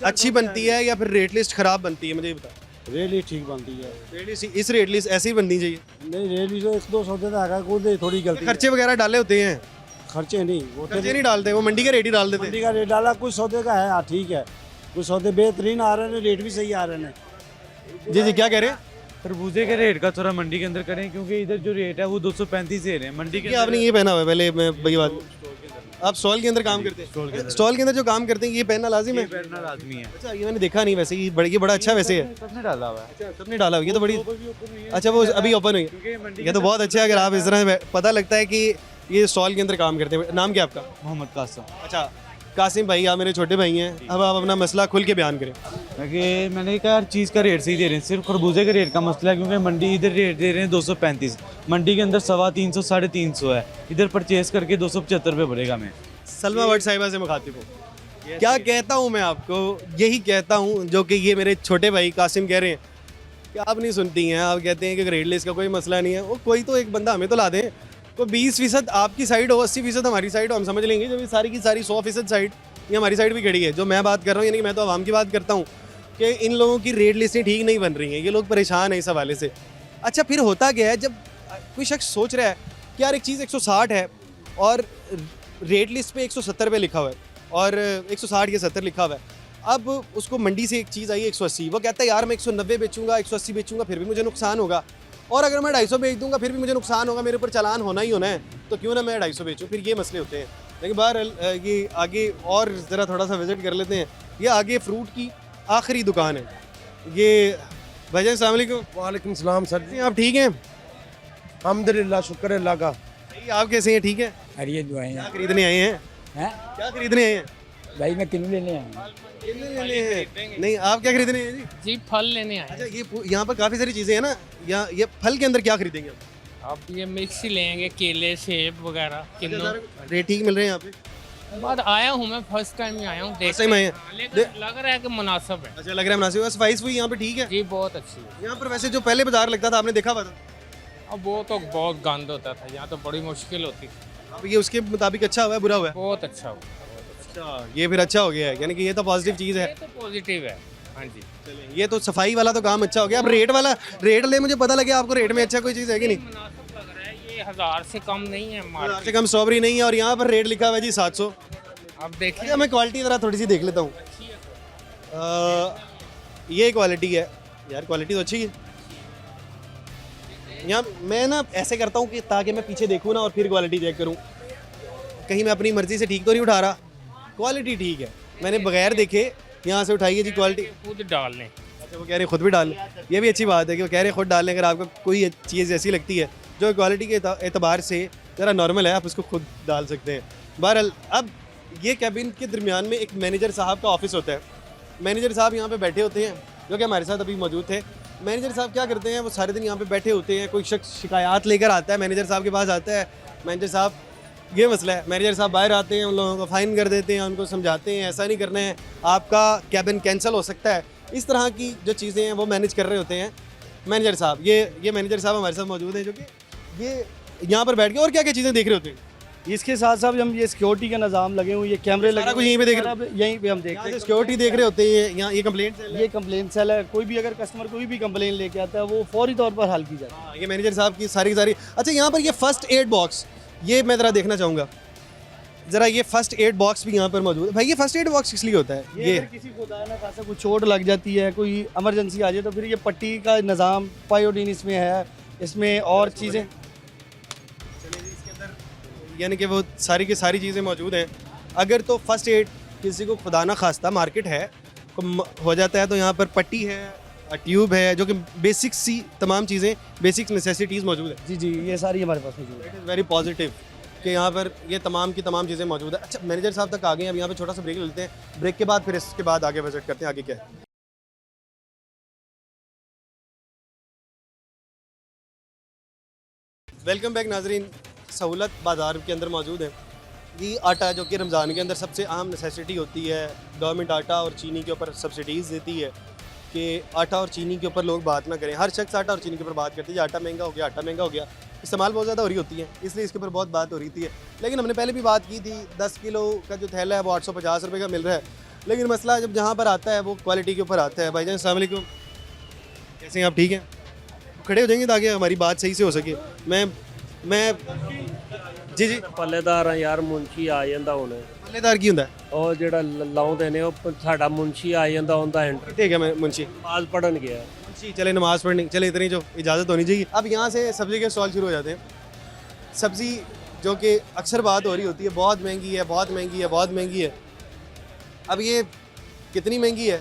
अच्छी बनती है या फिर रेट लिस्ट ख़राब बनती है, मुझे ये बताओ। रेट लिस्ट ठीक बनती है। रेट लिस्ट इस रेट लिस्ट ऐसी ही बननी चाहिए? नहीं रेट लिस्ट एक दो सौदे का है, कोई थोड़ी गलती खर्चे वगैरह डाले होते हैं? खर्चे नहीं, वो खर्चे नहीं डालते, वो मंडी का रेट ही डाल देते हैं। मंडी का रेट डाला, कुछ सौदे का है हाँ ठीक है, कुछ सौदे बेहतरीन आ रहे हैं, रेट भी सही आ रहे हैं। जी जी क्या कह रहे हैं? खरबूजे के रेट का थोड़ा मंडी के अंदर करें क्योंकि इधर जो रेट है वो 235 दे रहे हैं मंडी के ये आपने ये पहना हुआ है पहले मैं वही बात, आप स्टॉल के अंदर काम करते हैं? स्टॉल के अंदर जो काम करते हैं ये पहनना लाजिम है? पहनना लाजमी है। अच्छा ये मैंने देखा नहीं वैसे, ये बड़ा अच्छा वैसे है। सबने डाला हुआ है। अच्छा सबने डाला हुआ, ये तो बड़ी अच्छा वो अभी ओपन हुई है, ये तो बहुत अच्छा है। अगर आप इस तरह पता लगता है कि ये स्टॉल के अंदर काम करते हैं। नाम क्या आपका? मोहम्मद कासिम। अच्छा कासिम भाई आप मेरे छोटे भाई हैं, अब आप अपना मसला खुल के बयान करें। कि मैंने कहा हर चीज़ का रेट सही दे रहे हैं, सिर्फ खरबूजे के रेट का मसला है क्योंकि मंडी इधर रेट दे रहे हैं 235, मंडी के अंदर 350 350 है, इधर परचेज करके 275 रुपये पड़ेगा। मैं सलमा भट्ट साहिबा से मुखातिब हूँ। क्या कहता हूँ मैं आपको, यही कहता हूँ जो कि ये मेरे छोटे भाई कासिम कह रहे हैं कि आप नहीं सुनती हैं, आप कहते हैं कि रेट लिस्ट का कोई मसला नहीं है। वो कोई तो एक बंदा हमें तो ला दें, तो 20% आपकी साइड हो, 80% हमारी साइड हो, हम समझ लेंगे। जब ये सारी की सारी 100% साइड ये हमारी साइड भी खड़ी है। जो मैं बात कर रहा हूँ यानी कि मैं तो आवाम की बात करता हूँ कि इन लोगों की रेट लिस्टें ठीक नहीं बन रही हैं, ये लोग परेशान हैं इस हवाले से। अच्छा फिर होता क्या है जब कोई शख्स सोच रहा है कि यार एक चीज़ 160 है और रेट लिस्ट पे 170 पे लिखा हुआ है और 160 या 70 लिखा हुआ है, अब उसको मंडी से एक चीज़ आई 180, वो कहता है यार मैं 190 बेचूंगा 180 बेचूंगा फिर भी मुझे नुकसान होगा, और अगर मैं 250 बेच दूंगा फिर भी मुझे नुकसान होगा, मेरे ऊपर चालान होना ही होना है, तो क्यों ना मैं 250 बेचूँ। फिर ये मसले होते हैं। लेकिन बहरहाल ये आगे और ज़रा थोड़ा सा विज़िट कर लेते हैं। ये आगे फ्रूट की आखिरी दुकान है। ये भाईजान अस्सलाम वालेकुम। वालेकुम सलाम सर जी आप ठीक हैं? अल्हम्दुलिल्लाह शुक्र अल्लाह का। भाई आप कैसे हैं? ठीक है? अरे दुआएं क्या खरीदने आए हैं? क्या खरीदने आए हैं? भाई मैं किन्नू लेने आया कितने लेने हैं? नहीं आप क्या खरीदने हैं जी? जी फल लेने आए अच्छा ये यहाँ पर काफ़ी सारी चीज़ें हैं ना, यहाँ ये फल के अंदर क्या खरीदेंगे आप? अब ये मिक्स ही लेंगे, केले सेब वगैरह किन्नू। रेट ठीक मिल रहे हैं यहाँ पे? बाद आया हूँ मैं, फर्स्ट टाइम ही आया हूँ, First time आए हैं? लेकिन लग रहा है कि मुनासिब है। अच्छा लग रहा है मुनासिब। सफाई हुई यहाँ पे ठीक है? जी बहुत अच्छी है। यहाँ पर वैसे जो पहले बाजार लगता था आपने देखा हुआ था, अब वो तो बहुत गंद होता था, यहाँ तो बड़ी मुश्किल होती थी। अब ये उसके मुताबिक अच्छा हुआ है बुरा हुआ है? बहुत अच्छा हुआ। अच्छा ये फिर अच्छा हो गया है, यानी कि ये तो पॉजिटिव चीज़ है। ये तो पॉजिटिव है। हाँ जी चलिए ये तो सफाई वाला तो काम अच्छा हो गया। अब रेट वाला रेट ले, मुझे पता लगे आपको रेट में अच्छा कोई चीज़ है कि नहीं? मुनासिब लग रहा है, ये 1000 से कम नहीं है हजार से कम स्ट्रॉबेरी नहीं है और यहाँ पर रेट लिखा हुआ है जी 700। अब देखिए अच्छा मैं क्वालिटी ज़रा थोड़ी सी देख लेता हूँ। ये क्वालिटी है यार, क्वालिटी तो अच्छी है। यहाँ मैं ना ऐसे करता हूँ कि ताकि मैं पीछे देखूँ ना और फिर क्वालिटी चेक करूँ, कहीं मैं अपनी मर्ज़ी से ठीक तो नहीं उठा रहा। क्वालिटी ठीक है, मैंने बगैर देखे यहाँ से उठाई है जी क्वालिटी। खुद डाल लें। अच्छा वो कह रहे खुद भी डाल लें, ये भी अच्छी बात है कि वो कह रहे खुद डाल लें। अगर आपको कोई चीज़ ऐसी लगती है जो क्वालिटी के एतबार से ज़रा नॉर्मल है, आप उसको खुद डाल सकते हैं। बहरहाल अब ये कैबिन के दरमियान में एक मैनेजर साहब का ऑफिस होता है। मैनेजर साहब यहाँ पे बैठे होते हैं जो कि हमारे साथ अभी मौजूद थे। मैनेजर साहब क्या करते हैं, वो सारे दिन यहाँ पे बैठे होते हैं। कोई शख्स शिकायत लेकर आता है, मैनेजर साहब के पास आता है, मैनेजर साहब ये मसला है, मैनेजर साहब बाहर आते हैं, उन लोगों को फ़ाइन कर देते हैं, उनको समझाते हैं ऐसा नहीं करना है, आपका कैबिन कैंसिल हो सकता है। इस तरह की जो चीज़ें हैं वो मैनेज कर रहे होते हैं मैनेजर साहब। ये मैनेजर साहब हमारे साथ मौजूद हैं जो कि ये यहाँ पर बैठ के और क्या क्या चीज़ें देख रहे होते हैं। इसके साथ साथ हम ये सिक्योरिटी का निज़ाम लगे हुए, ये कैमरे लगे कुछ यहीं पे देख रहे हैं, यहीं पे हम देखते हैं। सिक्योरिटी देख रहे होते हैं। यहाँ ये कंप्लेंट ये कंप्लेंट सेल है, कोई भी अगर कस्टमर कोई भी कंप्लेन लेके आता है वो फौरी तौर पर हल की जाती है। हाँ ये मैनेजर साहब की सारी सारी। अच्छा यहाँ पर ये फर्स्ट एड बॉक्स, ये मैं ज़रा देखना चाहूँगा ज़रा। ये फर्स्ट एड बॉक्स भी यहाँ पर मौजूद है। भाई ये फर्स्ट एड बॉक्स किस लिए होता है? ये अगर किसी को खुदा ना खासा कुछ चोट लग जाती है, कोई इमरजेंसी आ जाए, तो फिर ये पट्टी का निज़ाम पायोडीन इसमें है, इसमें और चीज़ें यानी कि वो सारी की सारी चीज़ें मौजूद हैं। अगर तो फर्स्ट एड किसी को खुदा ना खास्ता मार्केट है हो जाता है तो यहाँ पर पट्टी है, ट्यूब है, जो कि बेसिक सी तमाम चीज़ें, बेसिक नेसेसिटीज़ मौजूद है। जी जी, ये सारी हमारे पास मौजूद है। इट इज़ वेरी पॉजिटिव कि यहाँ पर ये तमाम की तमाम चीज़ें मौजूद है। अच्छा, मैनेजर साहब तक आ गए हैं, अब यहाँ पे छोटा सा ब्रेक लेते हैं, ब्रेक के बाद फिर इसके बाद आगे विजिट करते हैं आगे क्या है। वेलकम बैक नाजरीन, सहूलत बाज़ार के अंदर मौजूद है। ये आटा जो कि रमज़ान के अंदर सबसे अहम नेसेसिटी होती है, गवर्नमेंट आटा और चीनी के ऊपर सब्सिडीज़ देती है कि आटा और चीनी के ऊपर लोग बात ना करें। हर शख्स आटा और चीनी के ऊपर बात करते हैं, आटा महंगा हो गया, आटा महंगा हो गया, इस्तेमाल बहुत ज़्यादा हो रही होती है, इसलिए इसके ऊपर बहुत बात हो रही थी। लेकिन हमने पहले भी बात की थी, 10 किलो का जो थैला है वो 850 रुपये का मिल रहा है, लेकिन मसला जब जहाँ पर आता है वो क्वालिटी के ऊपर आता है। भाईजान अस्सलाम वालेकुम, कैसे हैं आप? ठीक हैं? खड़े हो जाएंगे ताकि हमारी बात सही से हो सके। मैं जी जी पल्लेदार हाँ यार, मुंशी आ जाता हूँ। पल्लेदार की होंगे ਉਹ ਜਿਹੜਾ ਲਾਉਂਦੇ ਨੇ ਉਹ ਸਾਡਾ ਮੁਨਸ਼ੀ ਆ ਜਾਂਦਾ ਹੁੰਦਾ ਐਂਟਰ ठीक है। मैं मुंशी ਨਮਾਜ਼ ਪੜਨ ਗਿਆ मुंशी चले नमाज़ पढ़ने चले, इतनी जो इजाज़त होनी चाहिए। अब यहाँ से सब्ज़ी के स्टॉल शुरू हो जाते हैं। सब्ज़ी जो कि अक्सर बात हो रही होती है, बहुत महंगी है, बहुत महंगी है, बहुत महंगी है। अब ये कितनी महंगी है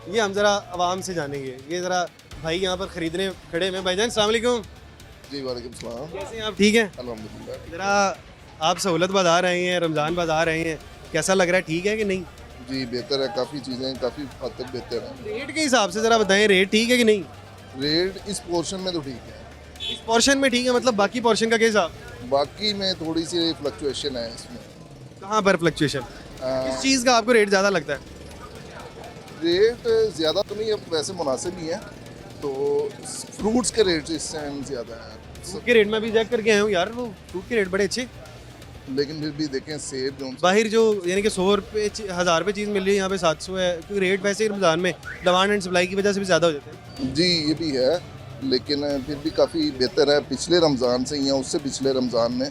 ये हम ज़रा आवाम से जानेंगे। ये ज़रा भाई यहाँ पर ख़रीदने खड़े हैं। भाईजान अस्सलाम वालेकुम। जी वालेकुम सलाम। कैसे हैं आप? ठीक हैं अल्हम्दुलिल्लाह। ज़रा आप सहूलत बाज़ार आए हैं, रमज़ान बाज़ार आए हैं, कैसा लग रहा है? ठीक है कि नहीं? जी बेहतर है, काफ़ी चीज़ें काफ़ी हद तक बेहतर हैं। रेट के हिसाब से ज़रा बताएं, रेट ठीक है कि नहीं? रेट इस पोर्शन में तो ठीक है, इस पोर्शन में ठीक है, मतलब बाकी पोर्शन का क्या हिसाब? बाकी में थोड़ी सी फ्लक्चुएशन है इसमें। कहाँ पर फ्लक्चुएशन? किस चीज़ का आपको रेट ज़्यादा लगता है? रेट ज़्यादा तो नहीं, अब वैसे मुनासिब ही है, तो फ्रूट्स के रेट इस टाइम ज़्यादा है। फ्रूट के रेट में भी चेक करके आया हूँ यार, वो फ्रूट के रेट बड़े अच्छे। लेकिन फिर भी देखें सेब जो बाहर जो यानी कि 100 रुपये 1000 रुपये चीज़ मिल रही है, यहाँ पे 700 है, क्योंकि रेट वैसे ही रमज़ान में डिमांड एंड सप्लाई की वजह से भी ज़्यादा हो जाते हैं। जी ये भी है, लेकिन फिर भी काफ़ी बेहतर है पिछले रमज़ान से या उससे पिछले रमज़ान में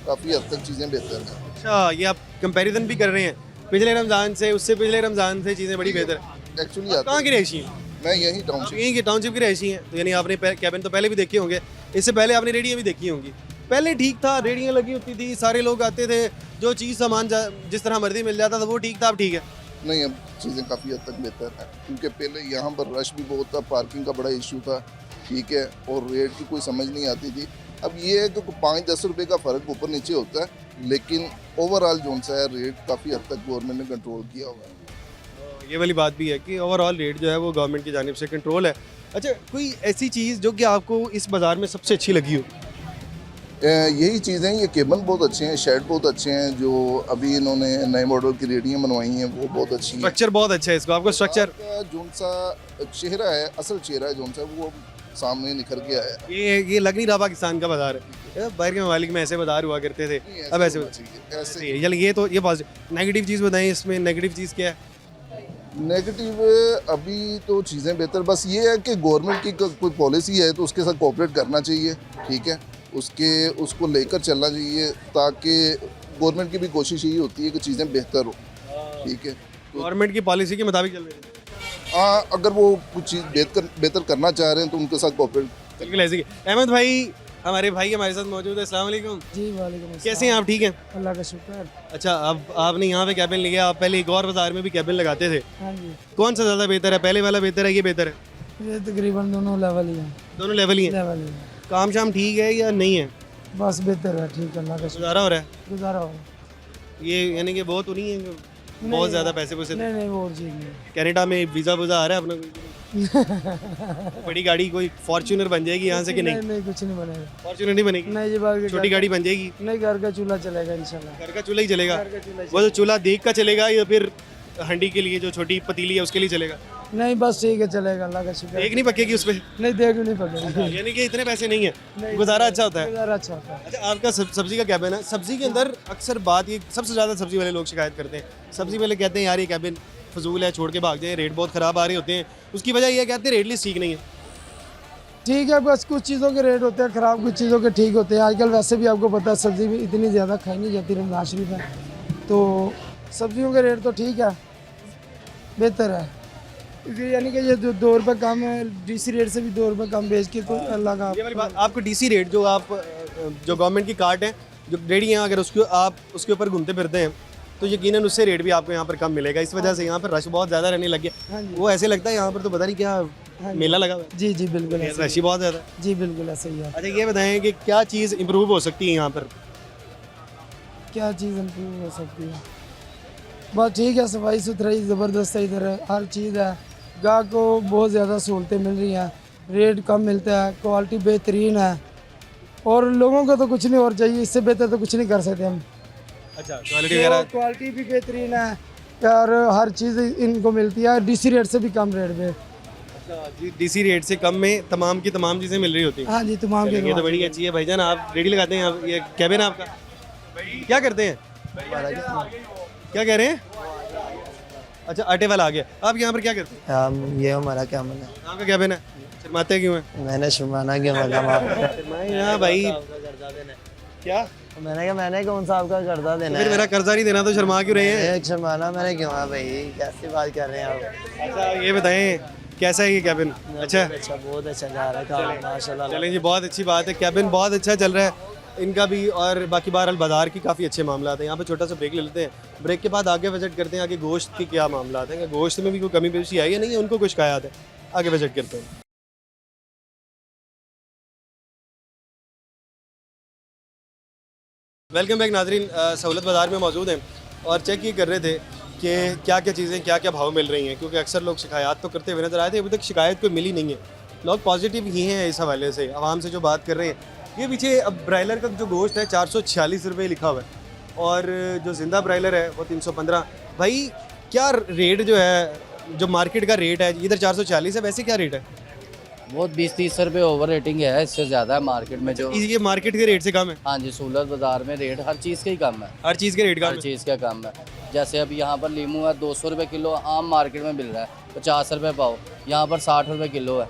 काफ़ी हद तक चीज़ें बेहतर हैं। अच्छा, ये आप कंपैरिजन भी कर रहे हैं पिछले रमज़ान से, उससे पिछले रमज़ान से चीज़ें बड़ी बेहतर हैं। एक्चुअली कहाँ की रहायशी हैं? मैं यही आप टाउनशिप यहीं की टाउनशिप की रहायशी हैं, तो यानी आपने कैबिन तो पहले भी देखे होंगे, इससे पहले आपने रेडियाँ भी देखी होंगी। पहले ठीक था, रेडियाँ लगी होती थी, सारे लोग आते थे, जो चीज़ सामान जिस तरह मर्जी मिल जाता था वो ठीक था। अब ठीक है नहीं, अब चीज़ें काफ़ी हद तक बेहतर हैं, क्योंकि पहले यहाँ पर रश भी बहुत था, पार्किंग का बड़ा इशू था, ठीक है, और रेट की कोई समझ नहीं आती थी। अब ये है कि 5-10 रुपये का फ़र्क ऊपर नीचे होता है, लेकिन ओवरऑल जो सा है रेट काफ़ी हद तक गवर्नमेंट ने कंट्रोल किया हुआ है। ये वाली बात भी है कि ओवरऑल रेट जो है वो गवर्नमेंट की जानिब से कंट्रोल है। अच्छा, कोई ऐसी चीज़ जो कि आपको इस बाज़ार में सबसे अच्छी लगी हो? यही चीज़ें, ये केबल बहुत अच्छे हैं, शेड बहुत अच्छे हैं, जो अभी इन्होंने नए मॉडल की रेडियाँ बनवाई हैं वो बहुत अच्छी हैं। स्ट्रक्चर बहुत अच्छा है इसको, आपको स्ट्रक्चर जो सा चेहरा है, असल चेहरा है जो सा वो सामने निखर के आया है। ये लग नहीं रहा पाकिस्तान का बाज़ार है। बाहर के ममालिक में ऐसे बाज़ार हुआ करते थे, अब ऐसे ऐसे ये तो ये पॉजिटिव। नेगेटिव चीज़ बताएं, इसमें नेगेटिव चीज़ क्या है? नेगेटिव अभी तो चीज़ें बेहतर, बस ये है कि गवर्नमेंट की कोई पॉलिसी है तो उसके साथ कोऑपरेट करना चाहिए, ठीक है, उसको लेकर चलना चाहिए, ताकि गवर्नमेंट की भी कोशिश यही होती है कि चीज़ें बेहतर हो, ठीक है। गवर्नमेंट की पॉलिसी के मुताबिक चल रही है। हाँ, अगर वो कुछ चीज़ बेहतर करना चाह रहे हैं तो उनके साथ कोऑपरेट। बिल्कुल ऐसे ही। अहमद भाई, हमारे भाई हमारे साथ मौजूद है। अस्सलाम वालेकुम। जी वालेकुम अस्सलाम। कैसे हैं आप? ठीक हैं? अल्लाह का शुक्र। अच्छा, अब आपने यहाँ पे कैबिन लिया, आप पहले एक और बाज़ार में भी कैबिन लगाते थे, हाँ जी, कौन सा ज़्यादा बेहतर है? पहले वाला बेहतर है, ये बेहतर है? ये तकरीबन दोनों लेवल ही हैं। दोनों लेवल ही हैं। लेवल ही हैं। काम शाम ठीक है या नहीं है? बस बेहतर है, ठीक है, अल्लाह का शुक्र। गुजारा हो रहा है? गुजारा हो। ये यानी कि बहुत तो नहीं है, बहुत ज़्यादा पैसे वैसे नहीं नहीं, वो और चीज़ नहीं। कनाडा में वीज़ा वूज़ा आ रहा है अपना? बड़ी गाड़ी कोई फॉर्च्यूनर बन जाएगी यहाँ से कि नहीं? नहीं, कुछ नहीं बनेगा। फॉर्च्यूनर नहीं बनेगी? नहीं जी, बात छोटी गाड़ी बन जाएगी? नहीं, घर का चूल्हा चलेगा इंशाल्लाह। घर का चूल्हा ही चलेगा? घर का चूल्हा वो जो चूल्हा देख का चलेगा या फिर हंडी के लिए जो छोटी पतीली है उसके लिए चलेगा? नहीं, बस ठीक है, चलेगा, अल्लाह का शुक्र। देख नहीं पकेगी उस पर? नहीं, देख नहीं पकेगी। यानी कि इतने पैसे नहीं है, गुजारा अच्छा होता है। गुजारा अच्छा होता है। अच्छा, आपका सब्जी का कैबिन है, सब्जी के अंदर अक्सर बात ये सबसे ज़्यादा सब्जी वाले लोग शिकायत करते हैं, सब्जी वाले कहते हैं यार ये कैबिन फजूल है, छोड़ के भाग जाए, रेट बहुत ख़राब आ रहे होते हैं। उसकी वजह यह कहते हैं रेट लिस्ट ठीक नहीं है। ठीक है, बस कुछ चीज़ों के रेट होते हैं ख़राब, कुछ चीज़ों के ठीक होते हैं। आजकल वैसे भी आपको पता है सब्ज़ी भी इतनी ज़्यादा खाई नहीं जाती रमज़ान शरीफ है, तो सब्जियों के रेट तो ठीक है, बेहतर है, यानी कि ये 2 रुपये कम है, डीसी रेट से भी 2 रुपये कम बेच के, तो अल्लाह का। ये वाली बात, आपको डीसी रेट जो गवर्नमेंट की कार्ट है, जो रेडी हैं, अगर उसके आप उसके ऊपर घूमते फिरते हैं तो यकीनन उससे रेट भी आपको यहाँ पर कम मिलेगा। इस वजह से यहाँ पर रश बहुत ज़्यादा रहने लग गया। हाँ जी वो ऐसे लगता है यहाँ पर तो पता नहीं क्या हाँ जी। मेला लगा हुआ है। जी जी बिल्कुल ऐसे रश ही बहुत ज़्यादा है। जी बिल्कुल ऐसे ही है। अच्छा ये बताएं कि क्या चीज़ इम्प्रूव हो सकती है यहाँ पर? क्या चीज़ इम्प्रूव हो सकती है? बस ठीक है, सफाई सुथराई ज़बरदस्त है, इधर हर चीज़ है, गाहक को बहुत ज़्यादा सहूलतें मिल रही हैं, रेट कम मिलता है, क्वालिटी बेहतरीन है, और लोगों को तो कुछ नहीं और चाहिए, इससे बेहतर तो कुछ नहीं कर सकते हम। अच्छा क्वालिटी वगैरह क्वालिटी भी बेहतरीन है और हर चीज़ इनको मिलती है डीसी रेट से भी कम रेट पे। जी डीसी रेट से कम में तमाम की तमाम चीज़ें मिल रही होती हैं। हाँ जी तमाम चलिए, ये तो बड़ी अच्छी है। भाईजान आप रेडी लगाते हैं, आप ये कैबिन है आपका, क्या करते हैं? क्या कह रहे हैं? अच्छा आटे वाला आ गया। आप यहाँ पर क्या करते हैं? ये हमारा क्या मन है? आपका कैबिन है, शर्माते क्यों हैं? मैंने शुमाना के यहाँ भाई क्या मैंने कौन सा आपका कर्जा देना फिर मेरा कर्जा नहीं देना तो शर्मा क्यों रहे हैं? शर्माना मैंने क्यों है भाई, कैसी बात कर रहे हैं आप? अच्छा ये बताएं कैसा है ये कैबिन? अच्छा अच्छा बहुत अच्छा जा रहा है काम माशाल्लाह। चलें जी, बहुत अच्छी बात है, कैबिन बहुत अच्छा चल रहा है इनका भी। और बाकी बहरहाल बाजार की काफ़ी अच्छे मामला हैं। यहाँ पे छोटा सा ब्रेक ले लेते हैं, ब्रेक के बाद आगे विजिट करते हैं आगे गोश्त की क्या मामला हैं, गोश्त में भी कोई कमी पेशी आई है नहीं है, उनको कुछ शिकायत है, आगे विजिट करते हैं। वेलकम बैक नाजरीन, सहूलत बाज़ार में मौजूद हैं और चेक ये कर रहे थे कि क्या क्या चीज़ें क्या क्या भाव मिल रही हैं, क्योंकि अक्सर लोग शिकायत तो करते हुए नजर आए थे, अभी तक शिकायत कोई मिली नहीं है, लोग पॉजिटिव ही हैं इस हवाले से। आवाम से जो बात कर रहे हैं, ये पीछे अब ब्रायलर का जो गोश्त है 446 रुपये लिखा हुआ है और जो जिंदा ब्रायलर है वो 315। भाई क्या रेट जो है, जो मार्केट का रेट है इधर 440 है, वैसे क्या रेट है? बहुत 20-30 रुपये ओवर रेटिंग है, इससे ज़्यादा है मार्केट में जो। ये मार्केट के रेट से कम है? हाँ जी, सहूलत बाज़ार में रेट हर चीज़ का ही कम है, हर चीज़ के रेट कम हर चीज़ का कम है। जैसे अब यहाँ पर लीमू है 200 रुपये किलो, आम मार्केट में मिल रहा है 50 रुपये पाव, यहाँ पर 60 रुपये किलो है।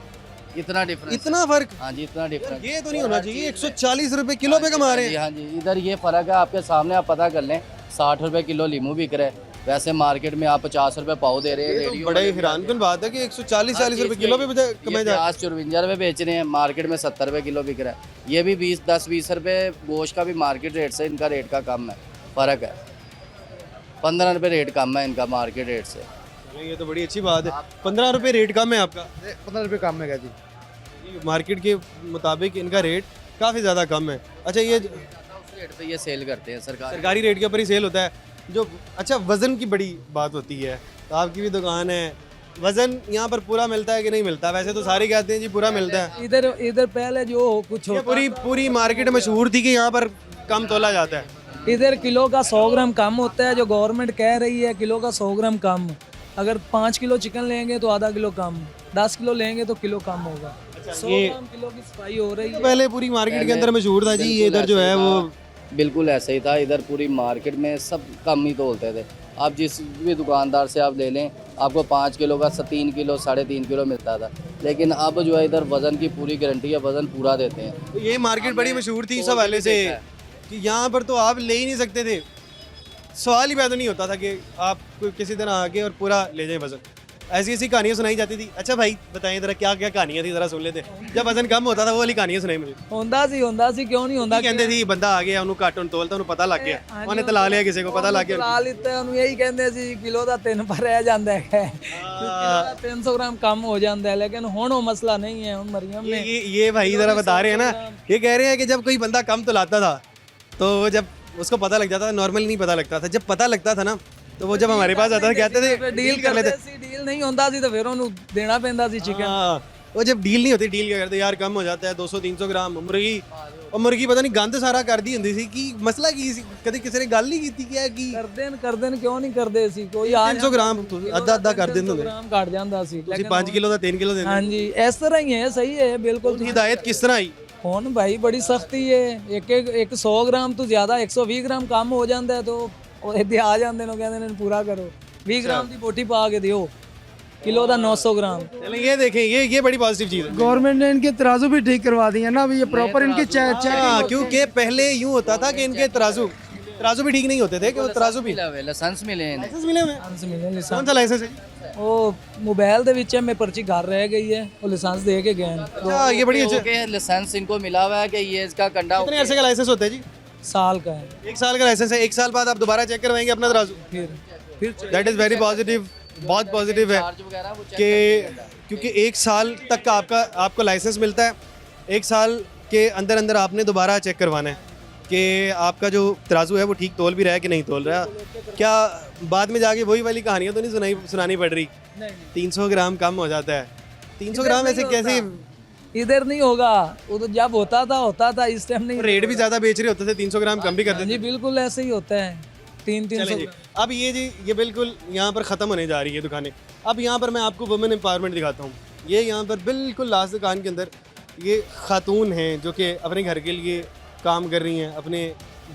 इतना डिफरेंस, इतना फर्क? हाँ जी इतना डिफरेंस। ये तो नहीं होना चाहिए, 140 रुपये किलो पे कमा रहे हैं। हाँ जी, इधर ये फ़र्क है आपके सामने, आप पता कर लें। 60 रुपये किलो लीमू बिक रहा है, वैसे मार्केट में आप 50 रुपये पाव दे रहे हैं। बड़ा ही हैरानकुन बात है कि 140-40 रुपये किलो पे कमाए जा रहे हैं। 54 रुपये बेच रहे हैं, मार्केट में 70 रुपये किलो बिक रहा है। ये भी 10-20 रुपये गोश्त का भी मार्केट रेट से इनका रेट का कम है, फ़र्क है। 15 रुपये रेट कम है इनका मार्केट रेट से। ये तो बड़ी अच्छी बात है। 15 रुपये रेट कम है आपका? 15 रुपये कम है जी, मार्केट के मुताबिक इनका रेट काफ़ी ज़्यादा कम है। अच्छा ये रेट पे ये सेल करते हैं, सरकारी रेट के ऊपर ही सेल होता है जो। अच्छा वज़न की बड़ी बात होती है, तो आपकी भी दुकान है, वज़न यहाँ पर पूरा मिलता है कि नहीं मिलता? वैसे तो सारे कहते हैं जी पूरा मिलता है। इधर पहले जो कुछ ये पूरी मार्केट मशहूर थी कि यहाँ पर कम तोला जाता है। इधर किलो का 100 ग्राम कम होता है, जो गवर्नमेंट कह रही है किलो का 100 ग्राम कम। अगर 5 किलो चिकन लेंगे तो आधा किलो कम, 10 किलो लेंगे तो किलो कम होगा। 100 ग्राम किलो की सफाई हो रही है। पहले पूरी मार्केट के अंदर मशहूर था जी, ये इधर जो है वो बिल्कुल ऐसा ही था। इधर पूरी मार्केट में सब कम ही तोलते थे। आप जिस भी दुकानदार से आप ले लें, आपको 5 किलो का 3 किलो 3.5 किलो मिलता था, लेकिन अब जो है इधर वज़न की पूरी गारंटी है, वज़न पूरा देते हैं। ये मार्केट बड़ी मशहूर थी इस हवाले से कि यहाँ पर तो आप ले ही नहीं सकते थे, सवाल ही पैदा नहीं होता था कि आप किसी तरह आके और पूरा ले जाएं वज़न। ऐसी ऐसी कहानियाँ सुनाई जाती थी। अच्छा भाई बताएं ज़रा क्या क्या कहानियाँ थी, ज़रा सुन लेते। जब वज़न कम होता था वो वाली कहानियाँ सुनाई मुझे। होंदा सी क्यों नहीं होंदा? कहते थी बंदा आ गया उन्होंने काटन तोलता उन्होंने पता लग गया, उन्होंने तला लिया, किसी को पता लग गया, तला लिता उन्होंने यही कहते सी किलो का 3 पर रह जाता है, 300 ग्राम कम हो जाता है। लेकिन हुण वो मसला नहीं है। हुण मरियम ने ये भाई ज़रा बता रहे हैं ना, ये कह रहे हैं कि जब कोई बंदा कम तोलाता था तो जब उसको पता लग जाता था, नॉर्मली नहीं पता लगता था, जब पता लगता था ना तो वो जब हमारे पास आता था कहते थे डील कर लेते सी। डील नहीं होता सी तो फिर उन्होंने देना पैंदा सी चिकन। वो जब डील नहीं होती, डील क्या करते यार कम हो जाता है 200-300 ग्राम मुर्गी, और मुर्गी पता नहीं गंद सारा कर दी होंदी सी कि मसला की कभी किसी ने गल नहीं की क्या कि कर देन क्यों नहीं करते सी? कोई 300 ग्राम अद्धा कर देंगे, ग्राम काट जाता सी, ਤੁਸੀਂ 5 किलो ਦਾ 3 किलो देंगे। हाँ जी इस तरह ही है, सही है बिल्कुल। हिदायत किस तरह आई? हुण भाई बड़ी सख्ती है, एक 100 ग्राम तो ज़्यादा 120 ग्राम कम हो जाता है तो इतने आ जाते हैं, कहते हैं पूरा करो 20 ग्राम की बोटी पा के दियो, किलो का 900 ग्राम। चलें ये देखें, ये बड़ी पॉजिटिव चीज़ है। गवर्नमेंट ने इनके तराजू भी ठीक करवा दिए ना, अभी ये प्रॉपर इनके चेक। क्योंकि पहले यूँ होता था कि इनके तराजू भी ठीक नहीं होते थे कि वो तराजू भी लाइसेंस मिले हैं। लाइसेंस मिले हुए? कौन सा लाइसेंस है? वो मोबाइल ਦੇ ਵਿੱਚ में पर्ची घर रह गई है, वो लाइसेंस दे के गए हैं। अच्छा ये बड़ी अच्छा लाइसेंस इनको मिला हुआ है कि ये इसका कंडा। कितने अरसे का लाइसेंस होता है जी? साल का है। 1 साल का लाइसेंस है, 1 साल बाद आप दोबारा चेक करवाएंगे अपना तराजू? फिर दैट इज़ वेरी पॉजिटिव, बहुत पॉजिटिव है कि क्योंकि 1 साल तक का आपको लाइसेंस मिलता है, 1 साल के अंदर अंदर आपने दोबारा चेक करवाना है कि आपका जो तराजू है वो ठीक तोल भी रहा है कि नहीं तोल रहा। क्या बाद में जाके वही वाली कहानियाँ तो नहीं सुनानी पड़ रही? 300 ग्राम कम हो जाता है। 300 ग्राम ऐसे कैसे? इधर नहीं होगा, वो तो जब होता था, इस टाइम नहीं। रेट भी ज़्यादा बेच रहे होते थे, 300 ग्राम कम भी कर देते जी बिल्कुल ऐसे ही होता है, 300। अब ये बिल्कुल यहाँ पर ख़त्म होने जा रही है दुकानें। अब यहाँ पर मैं आपको वुमेन एम्पावरमेंट दिखाता हूँ। ये यहाँ पर बिल्कुल लास्ट दुकान के अंदर ये खातून हैं जो कि अपने घर के लिए काम कर रही हैं, अपने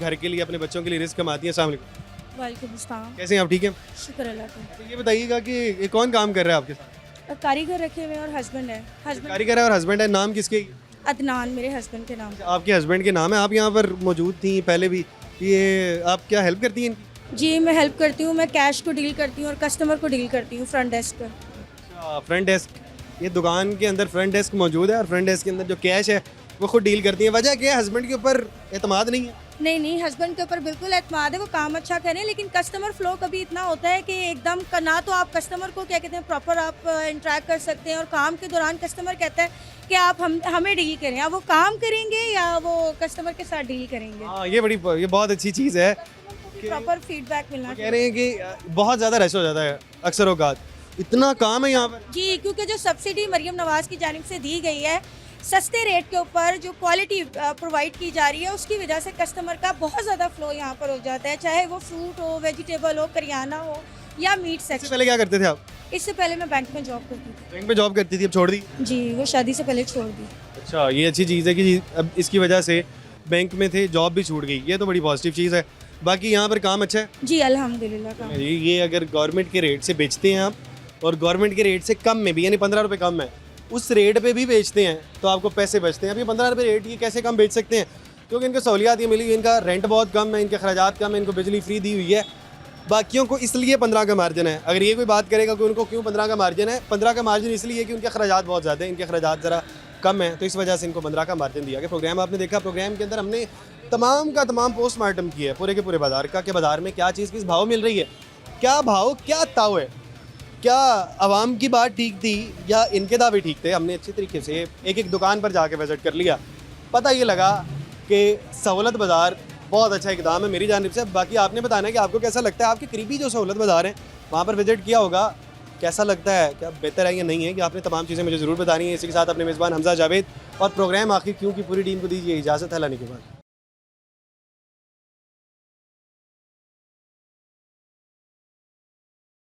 घर के लिए, अपने बच्चों के लिए रिस्क कमाती हैं। अस्सलाम वालेकुम। वालेकुम अस्सलाम। कैसे हैं आप? ठीक हैं? शुक्र अल्लाह का। तो ये बताइएगा कि ये कौन काम कर रहा है आपके साथ? कारीगर रखे हुए और हस्बैंड है। कारीगर है और हस्बैंड है। नाम किसके? अदनान, मेरे हस्बैंड के नाम। आपके हस्बैंड के नाम है। आप यहाँ पर मौजूद थी पहले भी, ये आप क्या हेल्प करती हैं? जी मैं हेल्प करती हूँ, मैं कैश को डील करती हूँ और कस्टमर को डील करती हूँ फ्रंट डेस्क पर। अच्छा, फ्रंट डेस्क। ये दुकान के अंदर फ्रंट डेस्क मौजूद है और फ्रंट डेस्क के अंदर जो कैश है वो खुद डील करती है। वजह क्या है? हस्बैंड के ऊपर एतमाद नहीं है? नहीं, हस्बैंड के ऊपर बिल्कुल एतमाद है, वो काम अच्छा करें, लेकिन कस्टमर फ्लो कभी इतना होता है कि एकदम ना तो आप कस्टमर को क्या कहते हैं प्रॉपर आप इंटरेक्ट कर सकते हैं, और काम के दौरान कस्टमर कहता है कि आप हमें डील करें, आप वो काम करेंगे या वो कस्टमर के साथ डील करेंगे। हाँ, ये बहुत अच्छी चीज़ है। प्रॉपर फीडबैक मिलना कह रहे हैं कि बहुत ज़्यादा रश हो जाता है अक्सर औकात, इतना काम है यहाँ पर। जी, क्योंकि जो सब्सिडी मरियम नवाज़ की जानिब से दी गई है सस्ते रेट के ऊपर, जो क्वालिटी प्रोवाइड की जा रही है, उसकी वजह से कस्टमर का बहुत ज़्यादा फ्लो यहाँ पर हो जाता है, चाहे वो फ्रूट हो, वेजिटेबल हो, करियाना हो या मीट सेक्शन। पहले क्या करते थे आप? इससे पहले मैं बैंक में जॉब करती थी। बैंक में जॉब करती थी, अब छोड़ दी? जी, वो शादी से पहले छोड़ दी। अच्छा, ये अच्छी चीज़ है कि अब इसकी वजह से बैंक में थे, जॉब भी छूट गई, ये तो बड़ी पॉजिटिव चीज़ है। बाकी यहाँ पर काम अच्छा है जी, अल्हम्दुलिल्लाह काम। ये अगर गवर्नमेंट के रेट से बेचते हैं आप और गवर्नमेंट के रेट से कम में भी, यानी 15 रुपये कम है, उस रेट पे भी बेचते हैं तो आपको पैसे बचते हैं। अभी 15 रुपये रेट ये कैसे कम बेच सकते हैं? क्योंकि इनको सहूलियात ये मिली, इनका रेंट बहुत कम है, इनके खर्चात कम है, इनको बिजली फ्री दी हुई है, बाकियों को इसलिए 15 का मार्जिन है। अगर ये कोई बात करेगा कि उनको क्यों 15 का मार्जिन है, 15 का मार्जिन इसलिए है कि उनके खर्चात बहुत ज़्यादा है, इनके खर्चात ज़रा कम है, तो इस वजह से इनको 15 का मार्जिन दिया गया। प्रोग्राम आपने देखा, प्रोग्राम के अंदर हमने तमाम का तमाम पोस्टमार्टम किया है पूरे के पूरे बाज़ार का, कि बाज़ार में क्या चीज़ किस भाव मिल रही है, क्या भाव क्या ताव है, क्या आवाम की बात ठीक थी या इनके दावे ठीक थे। हमने अच्छी तरीके से एक एक दुकान पर जाके विज़िट कर लिया, पता ये लगा कि सहूलत बाज़ार बहुत अच्छा इकदाम है मेरी जानिब से। बाकी आपने बताना है कि आपको कैसा लगता है, आपके करीबी जो सहूलत बाज़ार हैं वहाँ पर विज़िट किया होगा, कैसा लगता है, क्या बेहतर है या नहीं है, कि आपने तमाम चीज़ें मुझे ज़रूर बतानी है। इसी के साथ अपने मेज़बान हमजा जावेद और प्रोग्राम आखिर क्यों की पूरी टीम को दीजिए इजाज़त है। लाने के बाद